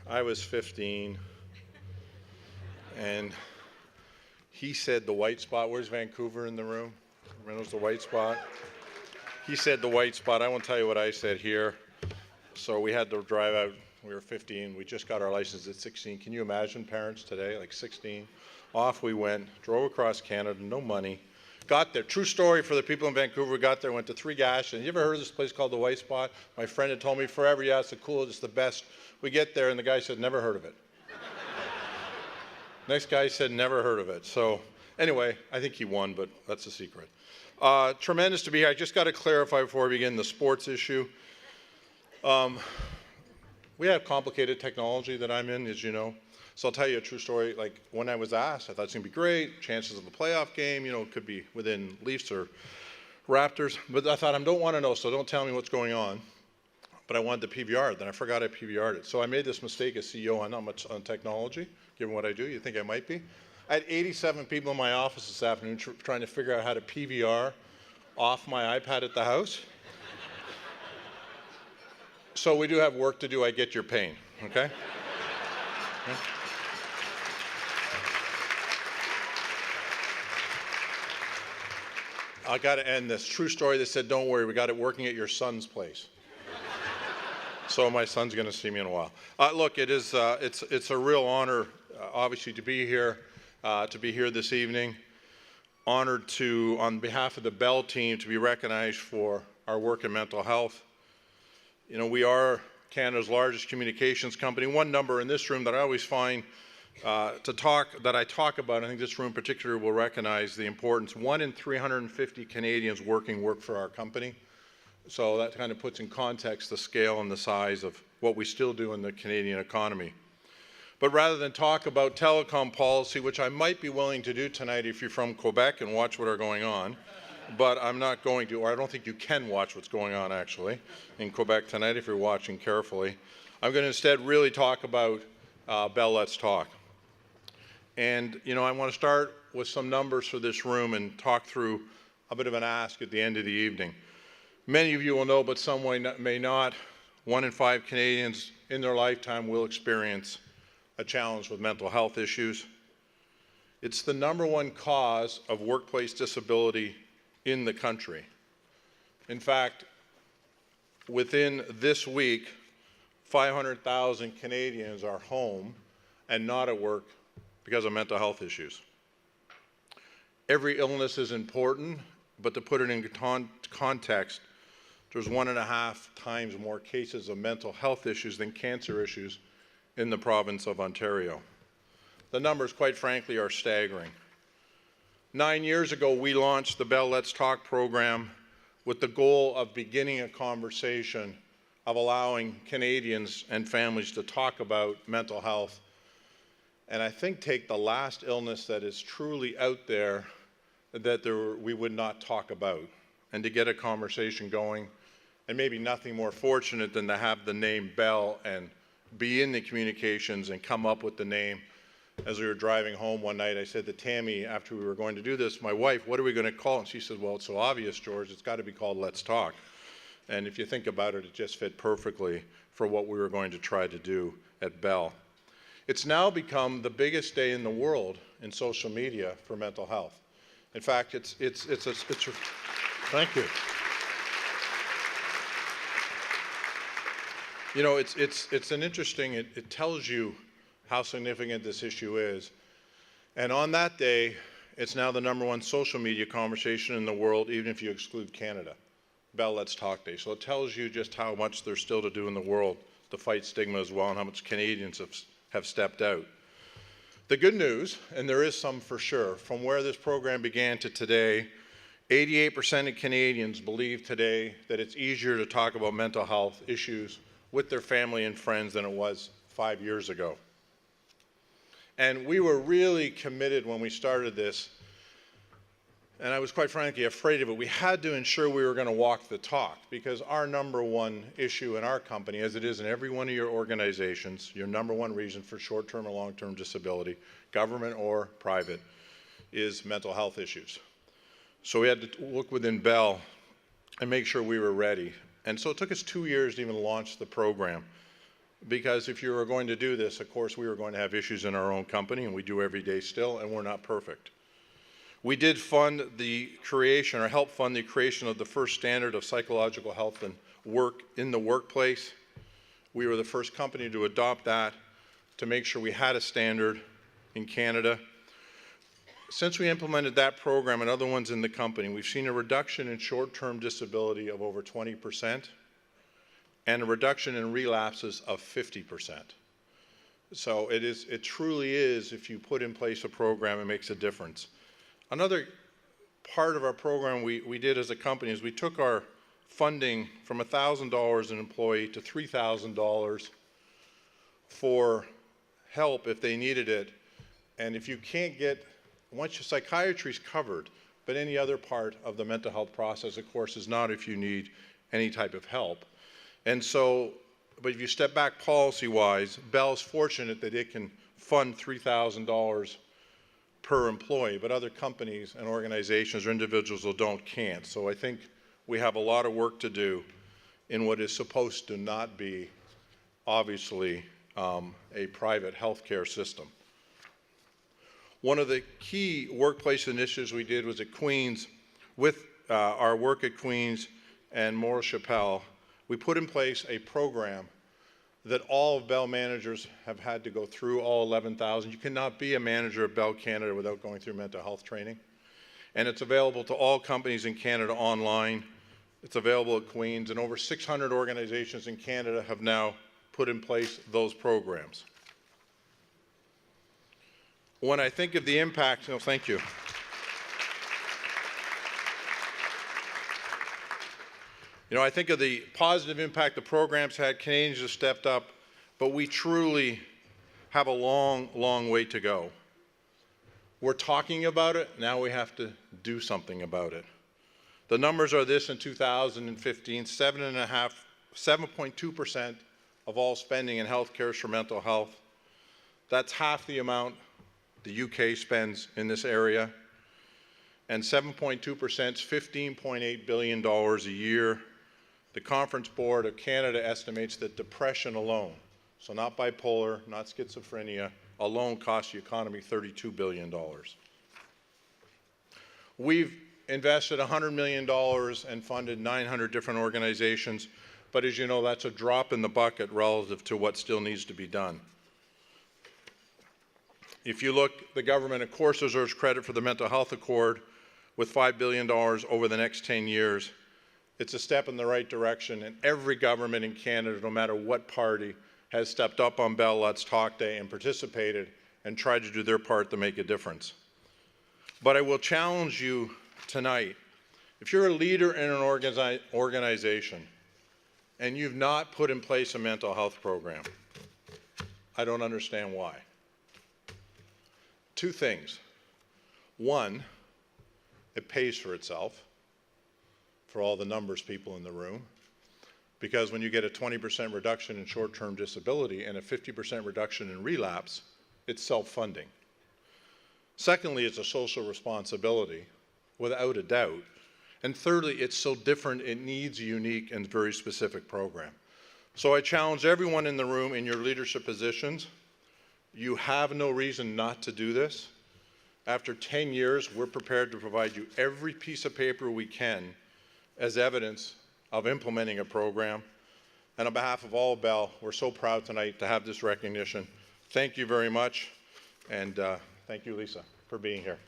I was 15, and he said the white spot. Where's Vancouver in the room? Reynolds, the white spot. He said the white spot. I won't tell you what I said here. So we had to drive out. We were 15. We just got our license at 16. Can you imagine parents today, like 16? Off we went, drove across Canada, no money. Got there. True story for the people in Vancouver. We got there, went to 3 gas stations. You ever heard of this place called the White Spot? My friend had told me forever, yeah, it's the coolest, it's the best. We get there, and the guy said, never heard of it. Next guy said, never heard of it. So anyway, I think he won, but that's a secret. Tremendous to be here. I just got to clarify before we begin the sports issue. We have complicated technology that I'm in, as you know. So I'll tell you a true story. Like when I was asked, I thought it's going to be great. Chances of a playoff game, you know, could be within Leafs or Raptors. But I thought, I don't want to know, so don't tell me what's going on. But I wanted the PVR. Then I forgot I PVR'd it. So I made this mistake as CEO. I'm not much on technology, given what I do. You think I might be? I had 87 people in my office this afternoon trying to figure out how to PVR off my iPad at the house. So we do have work to do. I get your pain, okay? Yeah. I got to end this. True story. They said, don't worry, we got it working at your son's place. So my son's going to see me in a while. Look, it's a real honor, obviously, to be here this evening. Honored to, on behalf of the Bell team, to be recognized for our work in mental health. You know, we are Canada's largest communications company. One number in this room that I always find that I talk about, I think this room in particular will recognize the importance. 1 in 350 Canadians work for our company. So that kind of puts in context the scale and the size of what we still do in the Canadian economy. But rather than talk about telecom policy, which I might be willing to do tonight if you're from Quebec and watch what are going on, but I'm not going to, or I don't think you can watch what's going on actually in Quebec tonight if you're watching carefully. I'm going to instead really talk about Bell Let's Talk. And, you know, I want to start with some numbers for this room and talk through a bit of an ask at the end of the evening. Many of you will know, but some may not. 1 in 5 Canadians in their lifetime will experience a challenge with mental health issues. It's the #1 cause of workplace disability in the country. In fact, within this week, 500,000 Canadians are home and not at work because of mental health issues. Every illness is important, but to put it in context, there's 1.5 times more cases of mental health issues than cancer issues in the province of Ontario. The numbers, quite frankly, are staggering. 9 years ago, we launched the Bell Let's Talk program with the goal of beginning a conversation of allowing Canadians and families to talk about mental health, and I think take the last illness that is truly out there that we would not talk about, and to get a conversation going. And maybe nothing more fortunate than to have the name Bell and be in the communications and come up with the name. As we were driving home one night, I said to Tammy, after we were going to do this, my wife, what are we going to call it? And she said, well, it's so obvious, George, it's got to be called Let's Talk. And if you think about it, it just fit perfectly for what we were going to try to do at Bell. It's now become the biggest day in the world in social media for mental health. In fact, thank you. You know, it's an interesting, it tells you how significant this issue is. And on that day, it's now the #1 social media conversation in the world, even if you exclude Canada. Bell Let's Talk Day. So it tells you just how much there's still to do in the world to fight stigma as well, and how much Canadians have stepped out. The good news, and there is some for sure, from where this program began to today, 88% of Canadians believe today that it's easier to talk about mental health issues with their family and friends than it was 5 years ago. And we were really committed when we started this, and I was quite frankly afraid of it. We had to ensure we were going to walk the talk, because our #1 issue in our company, as it is in every one of your organizations, your #1 reason for short-term or long-term disability, government or private, is mental health issues. So we had to look within Bell and make sure we were ready. And so it took us 2 years to even launch the program. because if you were going to do this, of course, we were going to have issues in our own company, and we do every day still, and we're not perfect. We did fund the creation, or help fund the creation of the first standard of psychological health and work in the workplace. We were the first company to adopt that to make sure we had a standard in Canada. Since we implemented that program and other ones in the company, we've seen a reduction in short-term disability of over 20% and a reduction in relapses of 50%. So it truly is, if you put in place a program, it makes a difference. Another part of our program we did as a company is we took our funding from $1,000 an employee to $3,000 for help if they needed it. And if you can't get, once your psychiatry is covered, but any other part of the mental health process, of course, is not if you need any type of help. And so, but if you step back policy-wise, Bell's fortunate that it can fund $3,000 per employee, but other companies and organizations or individuals who can't. So I think we have a lot of work to do in what is supposed to not be, obviously, a private healthcare system. One of the key workplace initiatives we did was at Queen's, with our work at Queen's and Morris Chappelle, we put in place a program that all of Bell managers have had to go through, all 11,000. You cannot be a manager at Bell Canada without going through mental health training. And it's available to all companies in Canada online. It's available at Queen's, and over 600 organizations in Canada have now put in place those programs. When I think of the impact, thank you. I think of the positive impact the program's had. Canadians have stepped up, but we truly have a long, long way to go. We're talking about it, now we have to do something about it. The numbers are this: in 2015, 7.2% of all spending in healthcare is for mental health. That's half the amount the UK spends in this area. And 7.2% is $15.8 billion a year. The Conference Board of Canada estimates that depression alone, so not bipolar, not schizophrenia, alone costs the economy $32 billion. We've invested $100 million and funded 900 different organizations, but as you know, that's a drop in the bucket relative to what still needs to be done. If you look, the government, of course, deserves credit for the Mental Health Accord with $5 billion over the next 10 years. It's a step in the right direction, and every government in Canada, no matter what party, has stepped up on Bell Let's Talk Day and participated and tried to do their part to make a difference. But I will challenge you tonight. If you're a leader in an organization and you've not put in place a mental health program, I don't understand why. Two things. One, it pays for itself, for all the numbers people in the room, because when you get a 20% reduction in short-term disability and a 50% reduction in relapse, it's self-funding. Secondly, it's a social responsibility, without a doubt. And thirdly, it's so different, it needs a unique and very specific program. So I challenge everyone in the room in your leadership positions. You have no reason not to do this. After 10 years, we're prepared to provide you every piece of paper we can as evidence of implementing a program. And on behalf of all Bell, we're so proud tonight to have this recognition. Thank you very much, and thank you, Lisa, for being here.